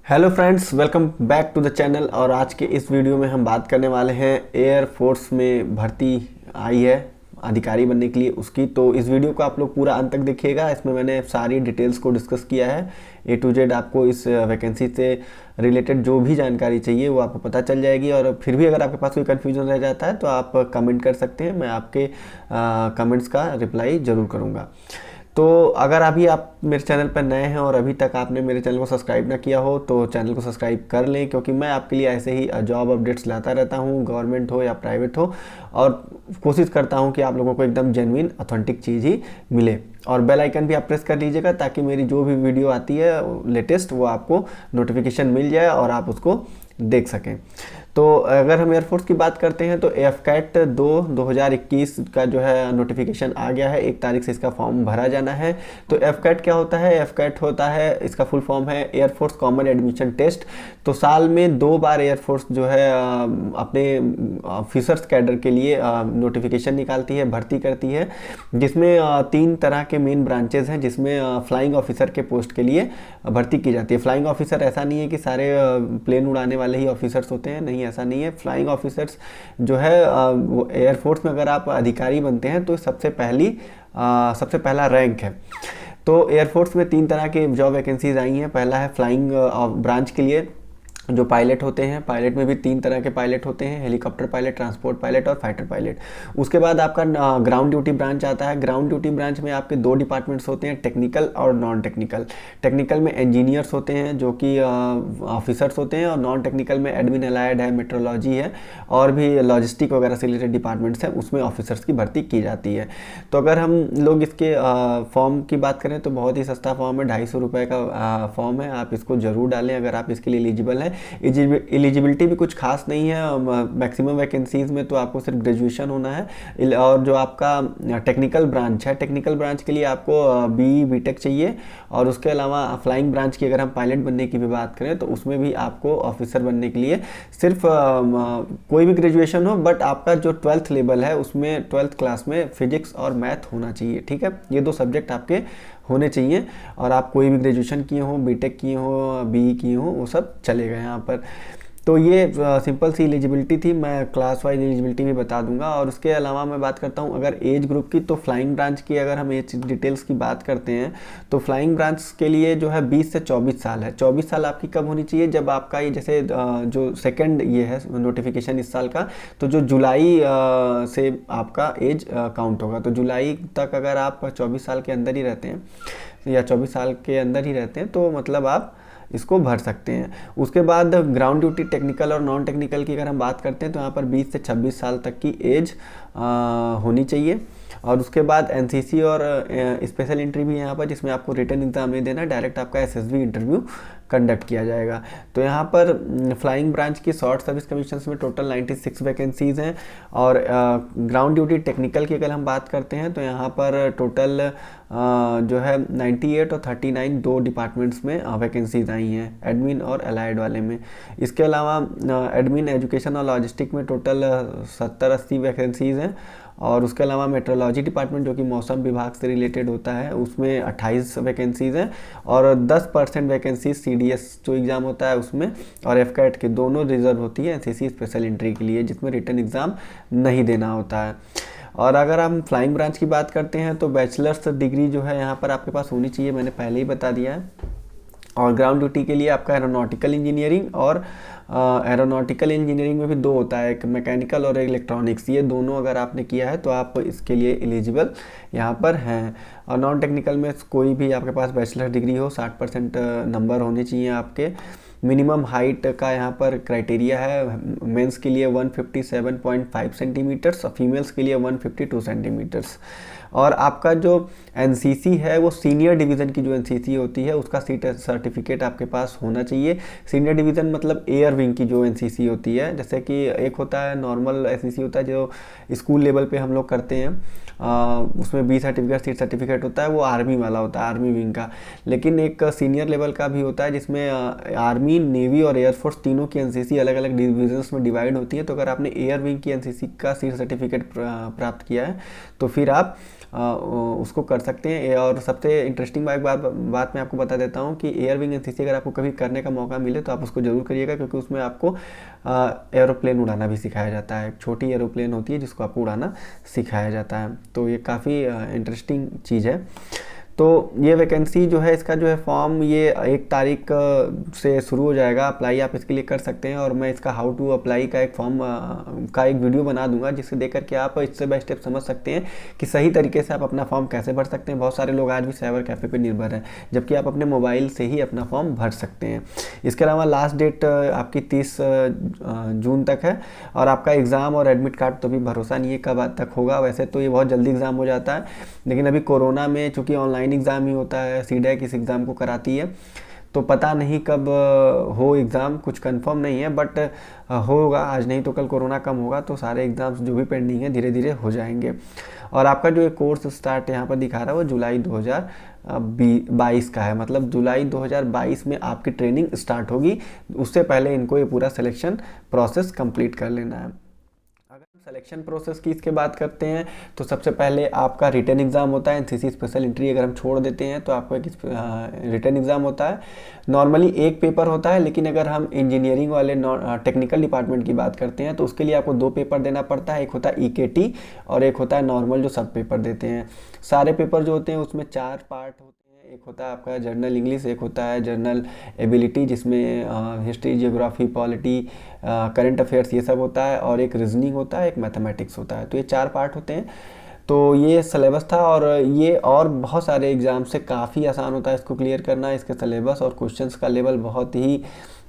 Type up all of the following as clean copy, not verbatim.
Hello friends, welcome back to the channel. और आज के इस वीडियो में हम बात करने वाले हैं एयर फोर्स में भर्ती आई है अधिकारी बनने के लिए उसकी। तो इस वीडियो को आप लोग पूरा अंत तक देखिएगा। इसमें मैंने सारी डिटेल्स को डिस्कस किया है, ए टू जेड। आपको इस वैकेंसी से रिलेटेड जो भी जानकारी चाहिए वो आपको पता चल जाएगी। और फिर भी अगर आपके पास कोई कन्फ्यूजन रह जाता है तो आप कमेंट कर सकते हैं, मैं आपके कमेंट्स का रिप्लाई ज़रूर करूँगा। तो अगर अभी आप मेरे चैनल पर नए हैं और अभी तक आपने मेरे चैनल को सब्सक्राइब ना किया हो तो चैनल को सब्सक्राइब कर लें, क्योंकि मैं आपके लिए ऐसे ही जॉब अपडेट्स लाता रहता हूं, गवर्नमेंट हो या प्राइवेट हो। और कोशिश करता हूं कि आप लोगों को एकदम जेन्युइन ऑथेंटिक चीज़ ही मिले। और बेल आइकन भी आप प्रेस कर लीजिएगा ताकि मेरी जो भी वीडियो आती है लेटेस्ट वो आपको नोटिफिकेशन मिल जाए और आप उसको देख सकें। तो अगर हम एयरफोर्स की बात करते हैं तो एफकैट 2021 का जो है नोटिफिकेशन आ गया है। 1 तारीख से इसका फॉर्म भरा जाना है। तो एफकैट क्या होता है? एफकैट होता है, इसका फुल फॉर्म है एयरफोर्स कॉमन एडमिशन टेस्ट। तो साल में 2 बार एयरफोर्स जो है अपने ऑफिसर्स कैडर के लिए नोटिफिकेशन निकालती है, भर्ती करती है, जिसमें 3 तरह के मेन ब्रांचेज हैं, जिसमें फ्लाइंग ऑफिसर के पोस्ट के लिए भर्ती की जाती है। फ्लाइंग ऑफिसर ऐसा नहीं है कि सारे प्लेन उड़ाने वाले ही ऑफिसर्स होते हैं, नहीं, ऐसा नहीं है। फ्लाइंग ऑफिसर्स जो है वो एयरफोर्स में अगर आप अधिकारी बनते हैं तो सबसे पहला रैंक है। तो एयरफोर्स में 3 तरह के जॉब वैकेंसीज आई हैं। पहला है फ्लाइंग ब्रांच के लिए जो पायलट होते हैं। पायलट में भी 3 तरह के पायलट होते हैं, हेलीकॉप्टर पायलट, ट्रांसपोर्ट पायलट और फाइटर पायलट। उसके बाद आपका ग्राउंड ड्यूटी ब्रांच आता है। ग्राउंड ड्यूटी ब्रांच में आपके 2 डिपार्टमेंट्स होते हैं, टेक्निकल और नॉन टेक्निकल। टेक्निकल में इंजीनियर्स होते हैं जो कि ऑफिसर्स होते हैं, और नॉन टेक्निकल में एडमिन एलाइड है, मेट्रोलॉजी है, और भी लॉजिस्टिक वगैरह से रिलेटेड डिपार्टमेंट्स हैं, उसमें ऑफिसर्स की भर्ती की जाती है। तो अगर हम लोग इसके फॉर्म की बात करें तो बहुत ही सस्ता फॉर्म है, 250 रुपये का फॉर्म है। आप इसको ज़रूर डालें अगर आप इसके लिए एलिजिबल हैं। एलिजिबिलिटी भी कुछ खास नहीं है। मैक्सिमम वैकेंसीज में तो आपको सिर्फ ग्रेजुएशन होना है। और जो आपका टेक्निकल ब्रांच है, टेक्निकल ब्रांच के लिए आपको बीटेक चाहिए। और उसके अलावा फ्लाइंग ब्रांच की अगर हम पायलट बनने की भी बात करें तो उसमें भी आपको ऑफिसर बनने के लिए सिर्फ कोई भी ग्रेजुएशन हो, बट आपका जो 12th लेवल है उसमें 12th क्लास में फिजिक्स और मैथ होना चाहिए। ठीक है, ये 2 सब्जेक्ट आपके होने चाहिए। और आप कोई भी ग्रेजुएशन किए हो, बीटेक किए हो, बीई किए हो, वो सब चलेगा यहाँ पर। तो ये सिंपल सी एलिजिबिलिटी थी। मैं क्लास वाइज एलिजिबिलिटी भी बता दूंगा। और उसके अलावा मैं बात करता हूँ अगर एज ग्रुप की, तो फ्लाइंग ब्रांच की अगर हम एज डिटेल्स की बात करते हैं तो फ्लाइंग ब्रांच के लिए जो है 20 से 24 साल है। 24 साल आपकी कब होनी चाहिए? जब आपका ये जैसे जो सेकेंड ये है नोटिफिकेशन इस साल का, तो जो जुलाई से आपका एज काउंट होगा। तो जुलाई तक अगर आप 24 साल के अंदर ही रहते हैं या 24 साल के अंदर ही रहते हैं तो मतलब आप इसको भर सकते हैं। उसके बाद ग्राउंड ड्यूटी टेक्निकल और नॉन टेक्निकल की अगर हम बात करते हैं तो यहाँ पर 20 से 26 साल तक की एज होनी चाहिए। और उसके बाद एनसीसी और स्पेशल एंट्री भी यहाँ पर, जिसमें आपको रिटन एग्जाम नहीं देना, डायरेक्ट आपका एसएसबी इंटरव्यू कंडक्ट किया जाएगा। तो यहाँ पर फ्लाइंग ब्रांच की शॉर्ट सर्विस कमीशंस में टोटल 96 वैकेंसीज़ हैं। और ग्राउंड ड्यूटी टेक्निकल की अगर हम बात करते हैं तो यहाँ पर टोटल जो है 98 और 39 2 डिपार्टमेंट्स में वैकेंसीज आई हैं, एडमिन और अलाइड वाले में। इसके अलावा एडमिन, एजुकेशन और लॉजिस्टिक में टोटल 70-80 वैकेंसीज़ हैं। और उसके अलावा मेट्रोलॉजी डिपार्टमेंट जो कि मौसम विभाग से रिलेटेड होता है उसमें 28 वैकेंसीज़ हैं। और 10% वैकेंसीज सीडीएस जो एग्ज़ाम होता है उसमें, और एफकैट के दोनों रिजर्व होती है एनसीसी स्पेशल एंट्री के लिए, जिसमें रिटन एग्ज़ाम नहीं देना होता है। और अगर हम फ्लाइंग ब्रांच की बात करते हैं तो बैचलर्स डिग्री जो है यहाँ पर आपके पास होनी चाहिए, मैंने पहले ही बता दिया है। और ग्राउंड ड्यूटी के लिए आपका एरोनॉटिकल इंजीनियरिंग, और एरोनॉटिकल इंजीनियरिंग में भी 2 होता है, एक मैकेनिकल और इलेक्ट्रॉनिक्स। ये दोनों अगर आपने किया है तो आप इसके लिए एलिजिबल यहाँ पर हैं। और नॉन टेक्निकल में कोई भी आपके पास बैचलर डिग्री हो, 60% नंबर होने चाहिए आपके। मिनिमम हाइट का यहाँ पर क्राइटेरिया है, मेंस के लिए 157.5 सेंटीमीटर्स और फीमेल्स के लिए 152 सेंटीमीटर्स। और आपका जो एनसीसी है वो सीनियर डिवीज़न की जो एनसीसी होती है उसका सीट सर्टिफिकेट आपके पास होना चाहिए। सीनियर डिवीज़न मतलब एयर विंग की जो एनसीसी होती है, जैसे कि एक होता है नॉर्मल एनसीसी होता है जो स्कूल लेवल पे हम लोग करते हैं, उसमें बी सर्टिफिकेट, सी सर्टिफिकेट होता है, वो आर्मी वाला होता है, आर्मी विंग का। लेकिन एक सीनियर लेवल का भी होता है जिसमें आर्मी, नेवी और एयरफोर्स तीनों की एनसीसी अलग अलग डिविजन्स में डिवाइड होती है। तो अगर आपने एयर विंग की एनसीसी का सी सर्टिफिकेट प्राप्त किया है तो फिर आप उसको कर सकते हैं। और सबसे इंटरेस्टिंग बात मैं आपको बता देता हूँ कि एयर विंग एनसीसी अगर आपको कभी करने का मौका मिले तो आप उसको ज़रूर करिएगा, क्योंकि उसमें आपको एरोप्लेन उड़ाना भी सिखाया जाता है। एक छोटी एरोप्लेन होती है जिसको आपको उड़ाना सिखाया जाता है, तो ये काफ़ी इंटरेस्टिंग चीज़ है। तो ये वैकेंसी जो है, इसका जो है फॉर्म ये 1 तारीख से शुरू हो जाएगा। अप्लाई आप इसके लिए कर सकते हैं, और मैं इसका हाउ टू अप्लाई का एक फॉर्म का एक वीडियो बना दूंगा, जिससे देख करके आप स्टेप बाय स्टेप समझ सकते हैं कि सही तरीके से आप अपना फॉर्म कैसे भर सकते हैं। बहुत सारे लोग आज भी साइबर कैफ़े पे निर्भर हैं, जबकि आप अपने मोबाइल से ही अपना फॉर्म भर सकते हैं। इसके अलावा लास्ट डेट आपकी 30 जून तक है, और आपका एग्ज़ाम और एडमिट कार्ड तो भी भरोसा नहीं है कब तक होगा। वैसे तो ये बहुत जल्दी एग्ज़ाम हो जाता है, लेकिन अभी कोरोना में चूँकि ऑनलाइन एग्ज़ाम ही होता है, सीडैक इस एग्ज़ाम को कराती है, तो पता नहीं कब हो एग्ज़ाम, कुछ कंफर्म नहीं है, बट होगा। आज नहीं तो कल कोरोना कम होगा तो सारे एग्ज़ाम्स जो भी पेंडिंग है धीरे धीरे हो जाएंगे। और आपका जो कोर्स स्टार्ट यहाँ पर दिखा रहा है वो जुलाई 2022 का है, मतलब जुलाई 2022 में आपकी ट्रेनिंग स्टार्ट होगी। उससे पहले इनको ये पूरा सिलेक्शन प्रोसेस कंप्लीट कर लेना है। सिलेक्शन प्रोसेस की इसके बात करते हैं तो सबसे पहले आपका रिटन एग्ज़ाम होता है। एनसीसी स्पेशल एंट्री अगर हम छोड़ देते हैं तो आपको एक रिटन एग्ज़ाम होता है। नॉर्मली एक पेपर होता है, लेकिन अगर हम इंजीनियरिंग वाले टेक्निकल डिपार्टमेंट की बात करते हैं तो उसके लिए आपको 2 पेपर देना पड़ता है। एक होता है EKT और एक होता है नॉर्मल जो सब पेपर देते हैं। सारे पेपर जो होते हैं उसमें 4 पार्ट होते हैं। एक होता है आपका जनरल इंग्लिश, एक होता है जनरल एबिलिटी जिसमें history, geography, polity, current affairs ये सब होता है, और एक रीजनिंग होता है, एक मैथमेटिक्स होता है। तो ये 4 पार्ट होते हैं। तो ये सिलेबस था, और ये और बहुत सारे एग्ज़ाम से काफ़ी आसान होता है इसको क्लियर करना। इसके सिलेबस और क्वेश्चंस का लेवल बहुत ही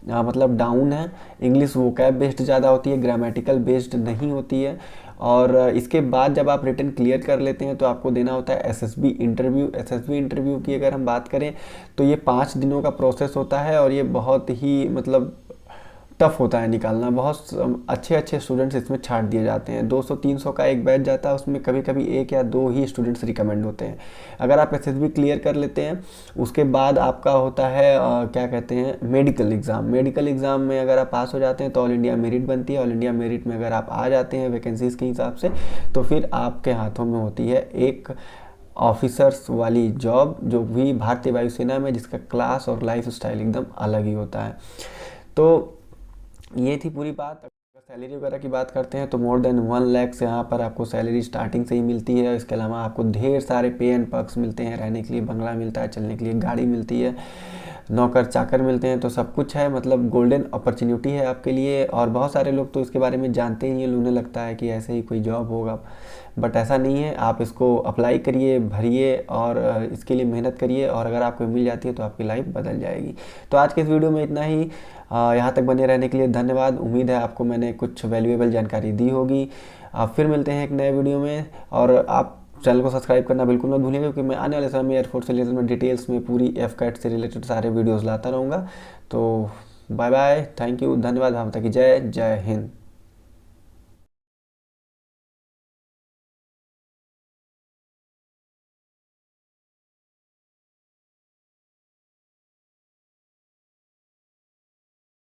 मतलब डाउन है। इंग्लिश वोकैब बेस्ड ज़्यादा होती है, ग्रामेटिकल बेस्ड नहीं होती है। और इसके बाद जब आप रिटन क्लियर कर लेते हैं तो आपको देना होता है SSB इंटरव्यू। SSB इंटरव्यू की अगर हम बात करें तो ये 5 दिनों का प्रोसेस होता है, और ये बहुत ही मतलब टफ होता है निकालना। बहुत अच्छे स्टूडेंट्स इसमें छाट दिए जाते हैं। 200-300 का एक बैच जाता है, उसमें कभी कभी 1 या 2 ही स्टूडेंट्स रिकमेंड होते हैं। अगर आप SSB क्लियर कर लेते हैं उसके बाद आपका होता है क्या कहते हैं, मेडिकल एग्ज़ाम। मेडिकल एग्ज़ाम में अगर आप पास हो जाते हैं तो ऑल इंडिया मेरिट बनती है। ऑल इंडिया मेरिट में अगर आप आ जाते हैं वैकेंसीज़ के हिसाब से, तो फिर आपके हाथों में होती है एक ऑफिसर्स वाली जॉब, जो भी भारतीय वायुसेना में, जिसका क्लास और लाइफ स्टाइल एकदम अलग ही होता है। तो ये थी पूरी बात। अगर सैलरी वगैरह की बात करते हैं तो मोर देन 1 लाख से यहाँ पर आपको सैलरी स्टार्टिंग से ही मिलती है। इसके अलावा आपको ढेर सारे पे एंड पर्क्स मिलते हैं। रहने के लिए बंगला मिलता है, चलने के लिए गाड़ी मिलती है, नौकर चाकर मिलते हैं, तो सब कुछ है। मतलब गोल्डन अपॉर्चुनिटी है आपके लिए। और बहुत सारे लोग तो इसके बारे में जानते ही नहीं, उन्हें लगता है कि ऐसे ही कोई जॉब होगा, बट ऐसा नहीं है। आप इसको अप्लाई करिए, भरिए, और इसके लिए मेहनत करिए, और अगर आपको मिल जाती है तो आपकी लाइफ बदल जाएगी। तो आज के इस वीडियो में इतना ही। यहाँ तक बने रहने के लिए धन्यवाद। उम्मीद है आपको मैंने कुछ वैल्यूएबल जानकारी दी होगी। आप फिर मिलते हैं एक नए वीडियो में, और आप चैनल को सब्सक्राइब करना बिल्कुल मत भूलिएगा, क्योंकि मैं आने वाले समय में एयरफोर्स से रिलेटेड में डिटेल्स में पूरी FCAT से रिलेटेड सारे वीडियोज़ लाता रहूँगा। तो बाय बाय, थैंक यू, धन्यवाद, भारत की जय, जय हिंद।